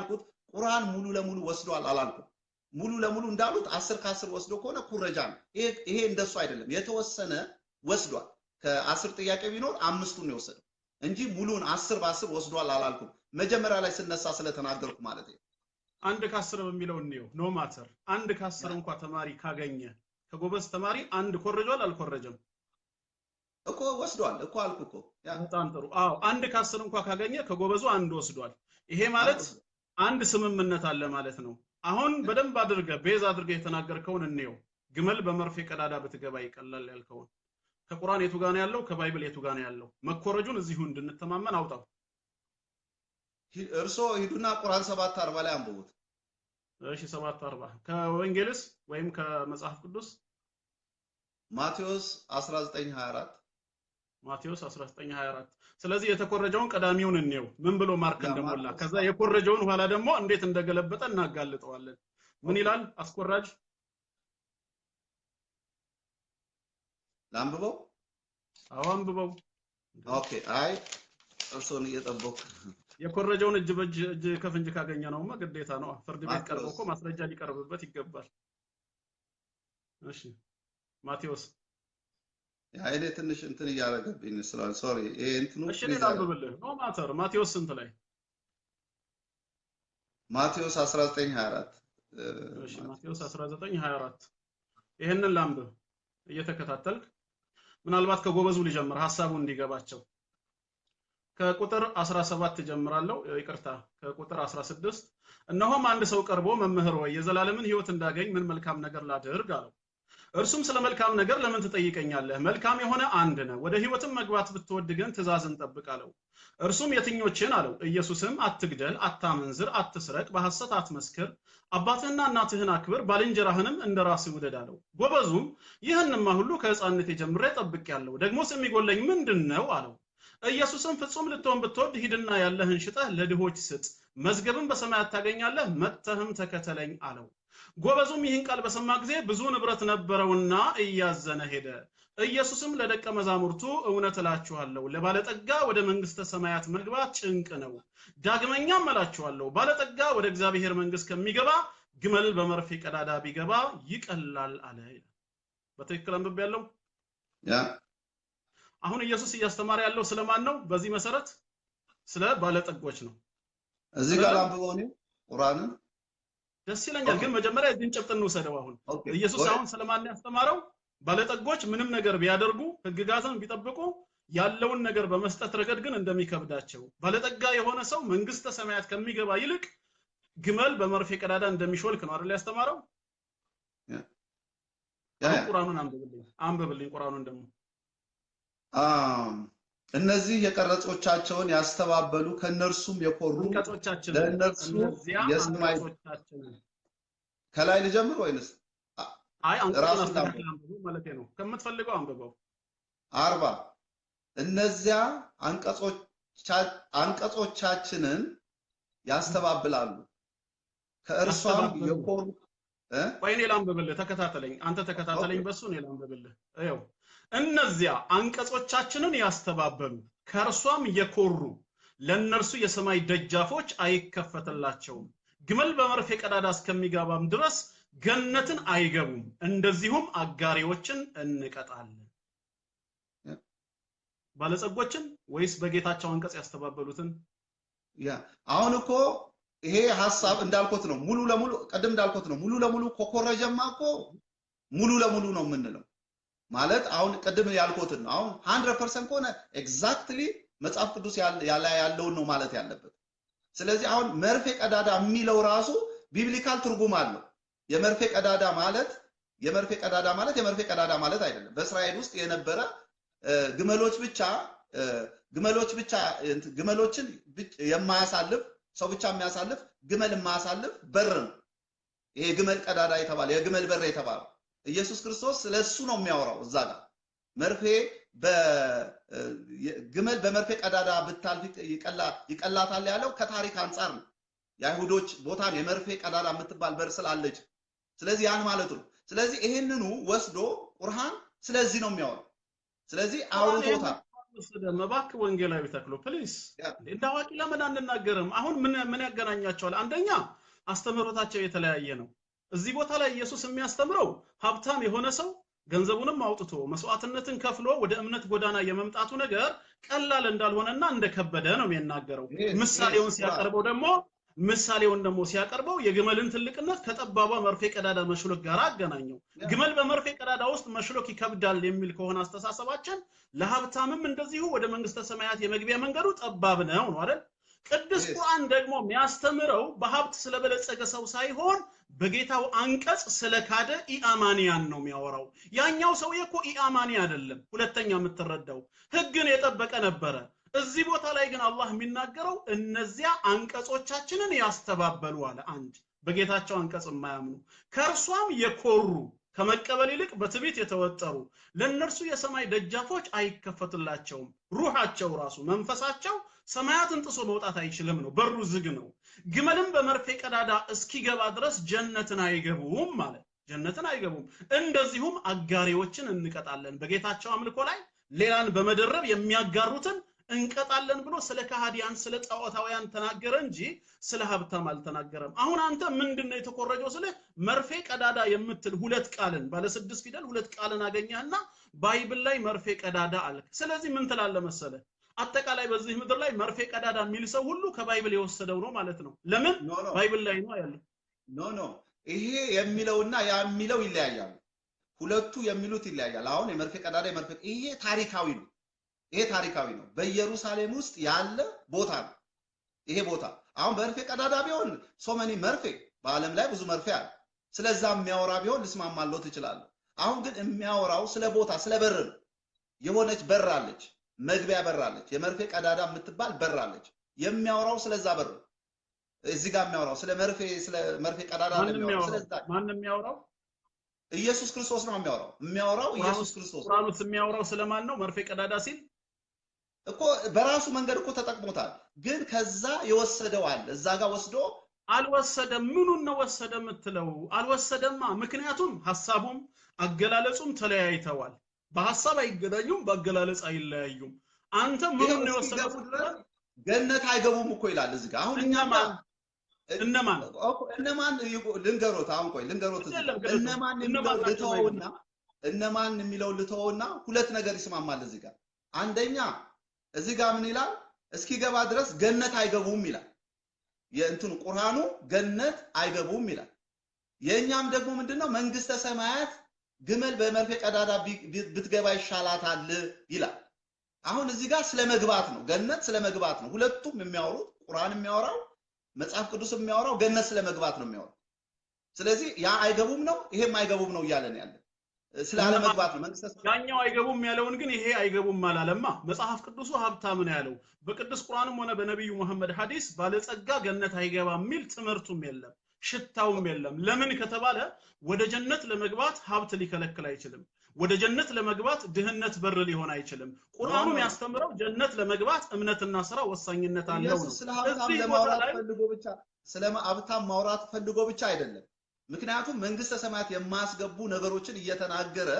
ያልኩት ቁርአን ሙሉ ለሙሉ ወስዷል አላልኩም ሙሉ ለሙሉ እንዳሉት 10 ከ10 ወስዶ ከሆነ ኩረጃ ነው ይሄ እንደሱ አይደለም የተወሰነ ወስዷል ከ10 ጥያቄ ቢኖር 5ቱን ነው የወሰደው እንጂ ሙሉን 10 በ10 ወስዷል አላልኩም መጀመሪያ ላይ ስነሳ ስለተናገርኩ ማለት ነው አንድ ከ10 በሚለው ነው ኖ ማተር አንድ ከ10 እንኳን ተማሪ ካገኘ ከጎበዝ ተማሪ አንድ ኮረጃል አልኮረጀም እኮ ወስዷል እኮ አልኩ እኮ በጣም ጥሩ አዎ አንድ ከ10 እንኳን ካገኘ ከጎበዙ አንድ ወስዷል ይሄ ማለት አንድ ስምምነት አለ ማለት ነው አሁን በደንብ አድርገ ቤዝ አድርገ የተናገርከውን እንየው ግመል በመርፌ ቀዳዳ ብትገባ ይቀላል ያልከውን ከቁርአን የቱ ጋር ነው ያለው ከባይብል የቱ ጋር ነው ያለው መኮረጁን እዚሁ እንድንተማመን አውጣው እርሶ ሂዱና ቁርአን 7:40 ላይ አንብቡት እሺ 7:40 ከወንጌልስ ወይም ከመጽሐፍ ቅዱስ ማቴዎስ 19:24 ማቴዎስ 19:24 ስለዚህ የተኮረጀውን ቀዳሚውን እንየው ምን ብሎ ማርክ እንደሞላ ከዛ የኮረጀውን ኋላ ደግሞ እንዴት እንደገለበጠ እናጋልጠዋለን ምን ይላል አስቆራጅ ላንብበው አዎ አንብበው ኦኬ አይ እርሶን እየጠበቁ የኮረጀውን እጅ ከፍንጅ ካገኘ ነውማ ግዴታ ነው ፍርድ ቤት ቀርቦ እኮ ማስረጃ ሊቀርብበት ይገባል እሺ ማቴዎስ ያይኔ ትንሽ እንትን ያረገብኝ ስላል ሶሪ ይሄ እንትኑ እሺ ላንብብልህ ኖ ማተር ማቴዎስ ስንት ላይ ማቴዎስ 19:24 እሺ ማቴዎስ 19:24 ይሄንን ላንብብ እየተከታተልክ ምናልባት ከጎበዙ ሊጀምር ሐሳቡ እንዲገባቸው ከቁጥር 17 ጀምራለሁ ይቅርታ ከቁጥር 16 እነሆም አንድ ሰው ቀርቦ መምህር ሆይ የዘላለምን ሕይወት እንዳገኝ ምን መልካም ነገር ላድርግ አለው እርሱም ስለ መልካም ነገር ለምን ትጠይቀኛለህ መልካም የሆነ አንድ ነው ወደ ሕይወትም መግባት ብትወድ ግን ትእዛዝን ጠብቅ አለው እርሱም የትኞችን አለው ኢየሱስም አትግደል አታመንዝር አትስረቅ በሐሰት አትመስክር አባትህና እናትህን አክብር ባልንጀራህንም እንደራስህ ውደድ አለው ጎበዙም ይህንማ ሁሉ ከሕፃንነቴ ጀምሬ ጠብቄያለሁ ደግሞስ የሚጎለኝ ምንድነው አለው ኢየሱስም ፍጹም ልትሆን ብትወድ ሂድና ያለህን ሽጠህ ለድሆች ስጥ መዝገብን በሰማያት ታገኛለህ መጥተህም ተከተለኝ አለው ጎበዙም ይህን ቃል በሰማ ጊዜ ብዙ ንብረት ነበረውና እያዘነ ሄደ ኢየሱስም ለደቀ መዛሙርቱ እውነት እላችኋለሁ ለባለጠጋ ወደ መንግስተ ሰማያት መግባት ጭንቅ ነው ዳግመኛም እላችኋለሁ ባለጠጋ ወደ እግዚአብሔር መንግስት ከሚገባ ግመል በመርፌ ቀዳዳ ቢገባ ይቀላል አለ በትክክል አንብቤ ያለው ያ አሁን ኢየሱስ እያስተማረ ያለው ስለማን ነው በዚህ መሰረት ስለ ባለጠጎች ነው እዚህ ጋር አንብበው ነው ቁርአንን ደስ ይለኛል ግን መጀመሪያ እዚህን ጭብጥ እንውሰደው አሁን ኢየሱስ አሁን ስለማን ያስተማረው ባለጠጎች ምንም ነገር ቢያደርጉ ህግጋትን ቢጠብቁ ያለውን ነገር በመስጠት ረገድ ግን እንደሚከብዳቸው ባለጠጋ የሆነ ሰው መንግስተ ሰማያት ከሚገባ ይልቅ ግመል በመርፌ ቀዳዳ እንደሚሾልክ ነው አይደል ያስተማረው ቁርአኑን አንብብልኝ ቁርአኑን ደግሞ እነዚህ የቀረጾቻቸውን ያስተባበሉ ከነርሱም የኮሩ ለነርሱ የሰማይ ከላይ ልጀምር ወይንስ አይ አንቀጾች አንብቡ ማለት ነው ከምትፈልገው አንብበው 40 እነዚያ አንቀጾቻችንን ያስተባብላሉ ከእርሷም የኮሩ ወይኔ ላንብብልህ ተከታተለኝ አንተ ተከታተለኝ በሱ ነው ላንብብልህ አይው እነዚያ አንቀጾቻችንን ያስተባበሉ ከርሷም የኮሩ ለነርሱ የሰማይ ደጃፎች አይከፈተላቸውም ግመል በመርፌ ቀዳዳ እስከሚገባም ድረስ ገነትን አይገቡም እንደዚሁም አጋሪዎችን እንቀጣለን ባለጸጎችን ወይስ በጌታቸው አንቀጽ ያስተባበሉትን ያ አሁን እኮ ይሄ ሐሳብ እንዳልኩት ነው ሙሉ ለሙሉ ቀደም እንዳልኩት ነው ሙሉ ለሙሉ ኮኮረጀማ እኮ ሙሉ ለሙሉ ነው የምንለው ማለት አሁን ቀደም ያልኩት ነው አሁን 100% ሆነ ኤግዛክትሊ መጽሐፍ ቅዱስ ያለው ነው ማለት ያለበት ስለዚህ አሁን መርፌ ቀዳዳ የሚለው ራሱ ቢብሊካል ትርጉም አለው የመርፌ ቀዳዳ ማለት የመርፌ ቀዳዳ ማለት አይደለም በእስራኤል ውስጥ የነበረ ግመሎችን የማያሳልፍ ሰው ብቻ የሚያሳልፍ ግመል የማያሳልፍ በር ነው ይሄ ግመል ቀዳዳ የተባለ የግመል በር የተባለ ኢየሱስ ክርስቶስ ስለሱ ነው የሚያወራው እዛ ጋር መርፌ በግመል በመርፌ ቀዳዳ ብታልፍ ይቀላታል ያለው ከታሪክ አንፃር ነው የአይሁዶች ቦታን የመርፌ ቀዳዳ የምትባል በር ስላለች ስለዚህ ያን ማለት ነው ስለዚህ ይሄንኑ ወስዶ ቁርአን ስለዚህ ነው የሚያወራው ስለዚህ አውርቶታል አልወሰደም። እባክህ ወንጌላዊ ተክሎ ፕሊስ እንዳዋቂ ለምን አንናገርም? አሁን ምን ያገናኛቸዋል? አንደኛ አስተምህሮታቸው የተለያየ ነው። እዚህ ቦታ ላይ ኢየሱስ የሚያስተምረው ሀብታም የሆነ ሰው ገንዘቡንም አውጥቶ መስዋዕትነትን ከፍሎ ወደ እምነት ጎዳና የመምጣቱ ነገር ቀላል እንዳልሆነና እንደከበደ ነው የሚናገረው። ምሳሌውን ደግሞ ሲያቀርበው የግመልን ትልቅነት ከጠባቧ መርፌ ቀዳዳ መሽሎክ ጋር አገናኘው። ግመል በመርፌ ቀዳዳ ውስጥ መሽሎክ ይከብዳል የሚል ከሆነ አስተሳሰባችን ለሀብታምም እንደዚሁ ወደ መንግስተ ሰማያት የመግቢያ መንገዱ ጠባብ ነው አይደል? ቅዱስ ቁርአን ደግሞ የሚያስተምረው በሀብት ስለበለጸገ ሰው ሳይሆን በጌታው አንቀጽ ስለካደ ኢአማኒያን ነው የሚያወራው። ያኛው ሰውዬ እኮ ኢአማኒ አይደለም። ሁለተኛ የምትረዳው ህግን የጠበቀ ነበረ። እዚህ ቦታ ላይ ግን አላህ የሚናገረው እነዚያ አንቀጾቻችንን ያስተባበሉ አለ። አንድ በጌታቸው አንቀጽ የማያምኑ ከእርሷም የኮሩ ከመቀበል ይልቅ በትዕቢት የተወጠሩ ለነርሱ የሰማይ ደጃፎች አይከፈትላቸውም። ሩሃቸው ራሱ መንፈሳቸው ሰማያትን ጥሶ መውጣት አይችልም ነው፣ በሩ ዝግ ነው። ግመልም በመርፌ ቀዳዳ እስኪገባ ድረስ ጀነትን አይገቡም ማለት ጀነትን አይገቡም። እንደዚሁም አጋሪዎችን እንቀጣለን። በጌታቸው አምልኮ ላይ ሌላን በመደረብ የሚያጋሩትን እንቀጣለን ብሎ ስለ ከሃዲያን ስለ ጣዖታውያን ተናገረ እንጂ ስለ ሀብታም አልተናገረም። አሁን አንተ ምንድነው የተኮረጀው? ስለ መርፌ ቀዳዳ የምትል ሁለት ቃልን ባለ 6 ፊደል ሁለት ቃልን አገኘህና ባይብል ላይ መርፌ ቀዳዳ አልክ። ስለዚህ ምን ትላለህ መሰለ? አጠቃላይ በዚህ ምድር ላይ መርፌ ቀዳዳ የሚል ሰው ሁሉ ከባይብል የወሰደው ነው ማለት ነው። ለምን? ባይብል ላይ ነው ያለው። ኖ ይሄ የሚለውና ያ የሚለው ይለያያል። ሁለቱ የሚሉት ይለያያል። አሁን የመርፌ ቀዳዳ ይሄ ታሪካዊ ነው። ይሄ ታሪካዊ ነው። በኢየሩሳሌም ውስጥ ያለ ቦታ ነው። ይሄ ቦታ አሁን መርፌ ቀዳዳ ቢሆን ሶመኒ መርፌ በአለም ላይ ብዙ መርፌ አለ። ስለዛ የሚያወራ ቢሆን ልስማማለሁ ትችላለህ። አሁን ግን የሚያወራው ስለ ቦታ ስለ በር ነው። የሆነች በር አለች፣ መግቢያ በር አለች፣ የመርፌ ቀዳዳ የምትባል በር አለች። የሚያወራው ስለዛ በር እዚህ ጋር የሚያወራው ስለ መርፌ ቀዳዳ ነው የሚያወራው። ስለዛ ማን የሚያወራው? ኢየሱስ ክርስቶስ ነው የሚያወራው ኢየሱስ ክርስቶስ። ቁርአኑስ የሚያወራው ስለማን ነው? መርፌ ቀዳዳ ሲል እኮ በራሱ መንገድ እኮ ተጠቅሞታል። ግን ከዛ የወሰደው አለ። እዛ ጋር ወስዶ አልወሰደም። ምኑን ነው ወሰደ የምትለው? አልወሰደማ። ምክንያቱም ሐሳቡም አገላለጹም ተለያይተዋል። በሐሳብ አይገናኙም፣ በአገላለጽ አይለያዩም። አንተ ምኑን ነው የወሰደው? ገነት አይገቡም እኮ ይላል እዚህ ጋር። አሁን እነማን ልንገሮት። አሁን ቆይ ልንገሮት። እነማን የሚለው ልተውና ሁለት ነገር ይስማማል እዚህ ጋር። አንደኛ እዚህ ጋር ምን ይላል? እስኪገባ ድረስ ገነት አይገቡም ይላል። የእንትኑ ቁርአኑ ገነት አይገቡም ይላል። የኛም ደግሞ ምንድነው መንግስተ ሰማያት ግመል በመርፌ ቀዳዳ ብትገባ ይሻላታል ይላል። አሁን እዚህ ጋር ስለመግባት ነው፣ ገነት ስለመግባት ነው። ሁለቱም የሚያወሩት ቁርአን የሚያወራው መጽሐፍ ቅዱስ የሚያወራው ገነት ስለመግባት ነው የሚያወራው። ስለዚህ ያ አይገቡም ነው፣ ይሄም አይገቡም ነው እያለን ያለ ስላለ መግባት ነው። መንግስተ ያኛው አይገቡም ያለውን ግን ይሄ አይገቡም አላለማ። መጽሐፍ ቅዱሱ ሀብታም ነው ያለው። በቅዱስ ቁርአንም ሆነ በነብዩ መሐመድ ሐዲስ ባለጸጋ ገነት አይገባም የሚል ትምህርቱም የለም፣ ሽታውም የለም። ለምን ከተባለ ወደ ጀነት ለመግባት ሀብት ሊከለክል አይችልም። ወደ ጀነት ለመግባት ድህነት በር ሊሆን አይችልም። ቁርአኑ የሚያስተምረው ጀነት ለመግባት እምነትና ስራ ወሳኝነት አለው ነው። ስለ ሀብታም ለማውራት ፈልጎ ብቻ ስለ ሀብታም ማውራት ፈልጎ ብቻ አይደለም። ምክንያቱም መንግስተ ሰማያት የማያስገቡ ነገሮችን እየተናገረ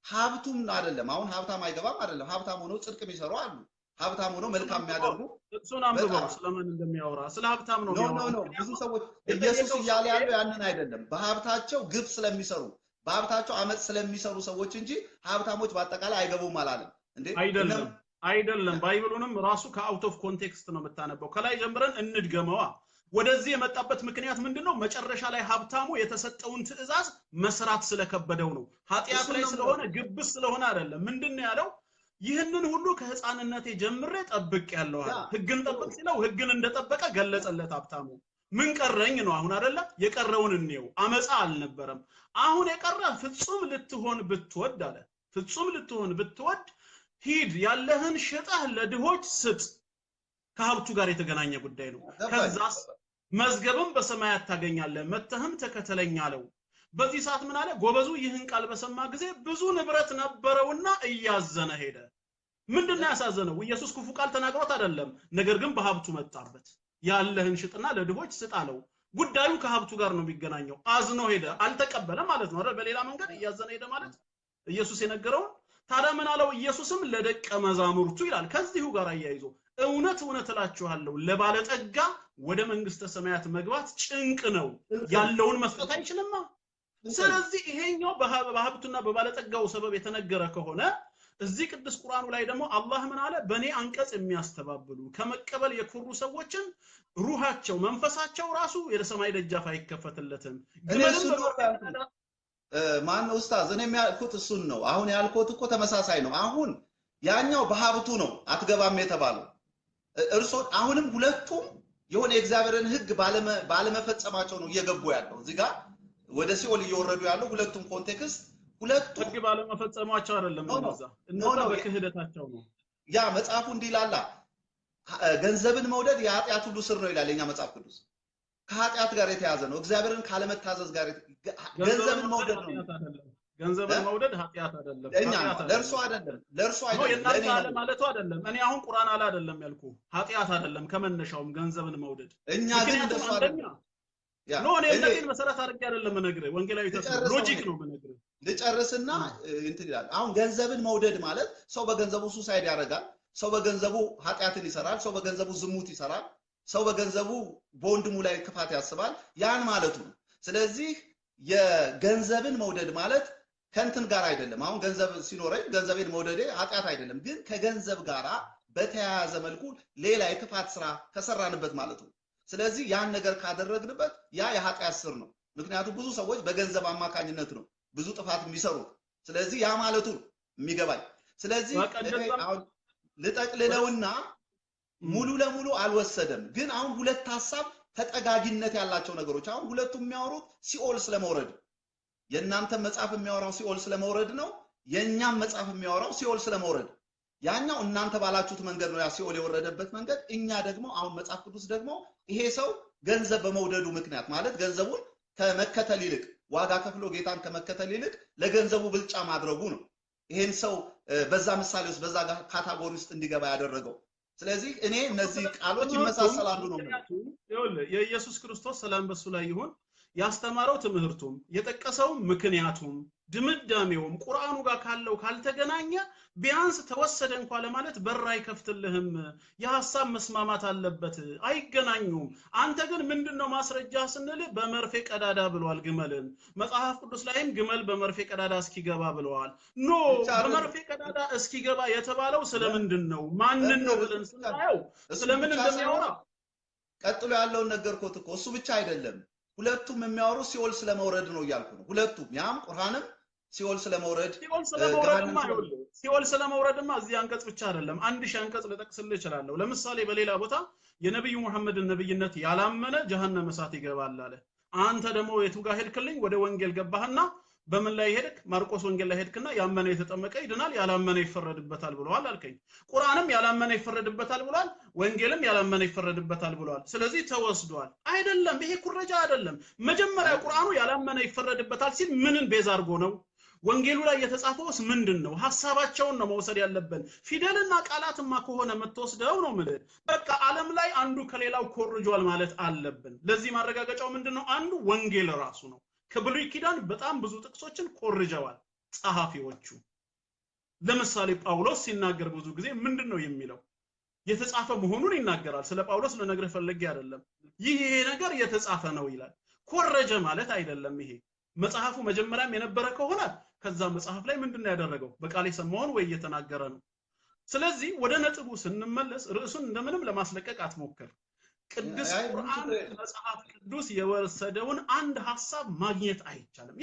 ሀብቱም አይደለም። አሁን ሀብታም አይገባም አይደለም። ሀብታም ሆነው ጽድቅ የሚሰሩ አሉ። ሀብታም ሆነው መልካም የሚያደርጉ እሱን አንብበው ስለምን እንደሚያወራ ስለ ሀብታም ነው የሚያወራው። ብዙ ሰዎች ኢየሱስ እያለ ያለው ያንን አይደለም። በሀብታቸው ግፍ ስለሚሰሩ በሀብታቸው አመጽ ስለሚሰሩ ሰዎች እንጂ ሀብታሞች በአጠቃላይ አይገቡም አላለም እንዴ? አይደለም። ባይብሉንም ራሱ ከአውት ኦፍ ኮንቴክስት ነው የምታነበው። ከላይ ጀምረን እንድገመዋ። ወደዚህ የመጣበት ምክንያት ምንድነው? መጨረሻ ላይ ሀብታሙ የተሰጠውን ትዕዛዝ መስራት ስለከበደው ነው። ኃጢአት ላይ ስለሆነ ግብስ ስለሆነ አይደለም። ምንድነው ያለው? ይህንን ሁሉ ከህፃንነቴ ጀምሬ ጠብቅ ያለው አለ። ህግን ጠብቅ ሲለው ህግን እንደጠበቀ ገለጸለት ሀብታሙ። ምን ቀረኝ ነው አሁን አይደለ? የቀረውን እንየው። አመጻ አልነበረም። አሁን የቀረ ፍጹም ልትሆን ብትወድ አለ። ፍጹም ልትሆን ብትወድ ሂድ ያለህን ሽጠህ ለድሆች ስጥ። ከሀብቱ ጋር የተገናኘ ጉዳይ ነው። ከዛስ መዝገብም በሰማያት ታገኛለህ፣ መተህም ተከተለኝ አለው። በዚህ ሰዓት ምን አለ? ጎበዙ ይህን ቃል በሰማ ጊዜ ብዙ ንብረት ነበረውና እያዘነ ሄደ። ምንድነው ያሳዘነው? ኢየሱስ ክፉ ቃል ተናግሮት አይደለም፣ ነገር ግን በሀብቱ መጣበት። ያለህን ሽጥና ለድሆች ስጥ አለው። ጉዳዩ ከሀብቱ ጋር ነው የሚገናኘው። አዝኖ ሄደ፣ አልተቀበለ ማለት ነው አይደል? በሌላ መንገድ እያዘነ ሄደ ማለት ኢየሱስ የነገረውን ታዲያ ምን አለው ኢየሱስም ለደቀ መዛሙርቱ ይላል ከዚሁ ጋር አያይዞ እውነት እውነት እላችኋለሁ ለባለጠጋ ወደ መንግስተ ሰማያት መግባት ጭንቅ ነው ያለውን መስጠት አይችልማ ስለዚህ ይሄኛው በሀብቱና በባለጠጋው ሰበብ የተነገረ ከሆነ እዚህ ቅዱስ ቁርአኑ ላይ ደግሞ አላህ ምን አለ በኔ አንቀጽ የሚያስተባብሉ ከመቀበል የኩሩ ሰዎችን ሩሃቸው መንፈሳቸው ራሱ የሰማይ ደጃፍ አይከፈትለትም ማን ኡስታዝ እኔ የሚያልኩት እሱን ነው አሁን ያልኩት እኮ ተመሳሳይ ነው አሁን ያኛው በሀብቱ ነው አትገባም የተባለው እርሶ አሁንም ሁለቱም የሆነ የእግዚአብሔርን ህግ ባለመፈጸማቸው ነው እየገቡ ያለው እዚህ ጋር ወደ ሲኦል እየወረዱ ያለው ሁለቱም ኮንቴክስት ሁለቱም ህግ ባለመፈጸማቸው አይደለም እነዛ በክህደታቸው ነው ያ መጽሐፉ እንዲላላ ገንዘብን መውደድ የኃጢአት ሁሉ ስር ነው ይላል የኛ መጽሐፍ ቅዱስ ከኃጢአት ጋር የተያዘ ነው እግዚአብሔርን ካለመታዘዝ ጋር ገንዘብን መውደድ ነው ገንዘብን መውደድ ኃጢአት አይደለም እኛ ለርሱ አይደለም ለኔ ማለቱ አይደለም እኔ አሁን ቁርአን አለ አይደለም ያልኩ ኃጢአት አይደለም ከመነሻውም ገንዘብን መውደድ እኛ ግን እንደሱ አይደለም ኖ እኔ ለምን መሰረት አድርጌ አይደለም መነግረ ወንጌላዊ ተስፋ ሎጂክ ነው መነግረ ልጨርስና እንትን ይላል አሁን ገንዘብን መውደድ ማለት ሰው በገንዘቡ ሱሳይድ ያደርጋል ሰው በገንዘቡ ኃጢአትን ይሰራል ሰው በገንዘቡ ዝሙት ይሰራል ሰው በገንዘቡ በወንድሙ ላይ ክፋት ያስባል ያን ማለቱ ነው ስለዚህ የገንዘብን መውደድ ማለት ከንትን ጋር አይደለም አሁን ገንዘብ ሲኖረኝ ገንዘቤን መውደዴ ኃጢአት አይደለም ግን ከገንዘብ ጋራ በተያያዘ መልኩ ሌላ የክፋት ስራ ከሰራንበት ማለት ነው ስለዚህ ያን ነገር ካደረግንበት ያ የኃጢአት ስር ነው ምክንያቱም ብዙ ሰዎች በገንዘብ አማካኝነት ነው ብዙ ጥፋት የሚሰሩት ስለዚህ ያ ማለቱ ነው የሚገባኝ ስለዚህ አሁን ልጠቅልለውና ሙሉ ለሙሉ አልወሰደም ግን አሁን ሁለት ሐሳብ ተጠጋጊነት ያላቸው ነገሮች አሁን ሁለቱም የሚያወሩት ሲኦል ስለመውረድ የእናንተ መጽሐፍ የሚያወራው ሲኦል ስለመውረድ ነው የኛም መጽሐፍ የሚያወራው ሲኦል ስለመውረድ ያኛው እናንተ ባላችሁት መንገድ ነው ያ ሲኦል የወረደበት መንገድ እኛ ደግሞ አሁን መጽሐፍ ቅዱስ ደግሞ ይሄ ሰው ገንዘብ በመውደዱ ምክንያት ማለት ገንዘቡን ከመከተል ይልቅ ዋጋ ከፍሎ ጌታን ከመከተል ይልቅ ለገንዘቡ ብልጫ ማድረጉ ነው ይሄን ሰው በዛ ምሳሌ ውስጥ በዛ ካታጎሪ ውስጥ እንዲገባ ያደረገው ስለዚህ እኔ እነዚህ ቃሎች ይመሳሰላሉ ነው የኢየሱስ ክርስቶስ ሰላም በሱ ላይ ይሁን ያስተማረው ትምህርቱም የጠቀሰው ምክንያቱም ድምዳሜውም ቁርአኑ ጋር ካለው ካልተገናኘ ቢያንስ ተወሰደ እንኳን ለማለት በር አይከፍትልህም የሐሳብ መስማማት አለበት አይገናኙም አንተ ግን ምንድነው ማስረጃ ስንል በመርፌ ቀዳዳ ብሏል ግመልን መጽሐፍ ቅዱስ ላይም ግመል በመርፌ ቀዳዳ እስኪገባ ብለዋል ኖ በመርፌ ቀዳዳ እስኪገባ የተባለው ስለምንድነው ማንን ነው ብለን ስናየው ስለምን እንደሚያወራ ቀጥሎ ያለው ነገርኩት እኮ እሱ ብቻ አይደለም ሁለቱም የሚያወሩ ሲኦል ስለመውረድ ነው ይያልኩ ነው ሁለቱም ያም ቁርአንም ሲኦል ስለመውረድ ሲኦል ስለመውረድማ እዚህ አንቀጽ ብቻ አይደለም አንድ ሺህ አንቀጽ ልጠቅስልህ እችላለሁ ለምሳሌ በሌላ ቦታ የነብዩ መሐመድን ነብይነት ያላመነ ጀሃነም እሳት ይገባል አለ አንተ ደግሞ የቱ ጋር ሄድክልኝ ወደ ወንጌል ገባህና በምን ላይ ሄድክ ማርቆስ ወንጌል ላይ ሄድክና ያመነ የተጠመቀ ይድናል ያላመነ ይፈረድበታል ብለዋል አልከኝ ቁርአንም ያላመነ ይፈረድበታል ብሏል ወንጌልም ያላመነ ይፈረድበታል ብለዋል ስለዚህ ተወስዷል አይደለም ይሄ ኩረጃ አይደለም መጀመሪያ ቁርአኑ ያላመነ ይፈረድበታል ሲል ምንን ቤዛ አድርጎ ነው ወንጌሉ ላይ የተጻፈውስ ምንድነው ሐሳባቸውን ነው መውሰድ ያለብን ፊደልና ቃላትማ ከሆነ መተወስደው ነው ማለት በቃ ዓለም ላይ አንዱ ከሌላው ኮርጇል ማለት አለብን ለዚህ ማረጋገጫው ምንድነው አንዱ ወንጌል ራሱ ነው ከብሉይ ኪዳን በጣም ብዙ ጥቅሶችን ኮርጀዋል ጸሐፊዎቹ ለምሳሌ ጳውሎስ ሲናገር ብዙ ጊዜ ምንድነው የሚለው የተጻፈ መሆኑን ይናገራል ስለ ጳውሎስ ለነገር ፈልጌ አይደለም ይሄ ነገር የተጻፈ ነው ይላል ኮረጀ ማለት አይደለም ይሄ መጽሐፉ መጀመሪያም የነበረ ከሆነ ከዛ መጽሐፍ ላይ ምንድነው ያደረገው በቃል የሰማውን ወይ እየተናገረ ነው ስለዚህ ወደ ነጥቡ ስንመለስ ርዕሱን እንደምንም ለማስለቀቅ አትሞክር ቅዱስ ቁርአን መጽሐፍ ቅዱስ የወሰደውን አንድ ሐሳብ ማግኘት አይቻልም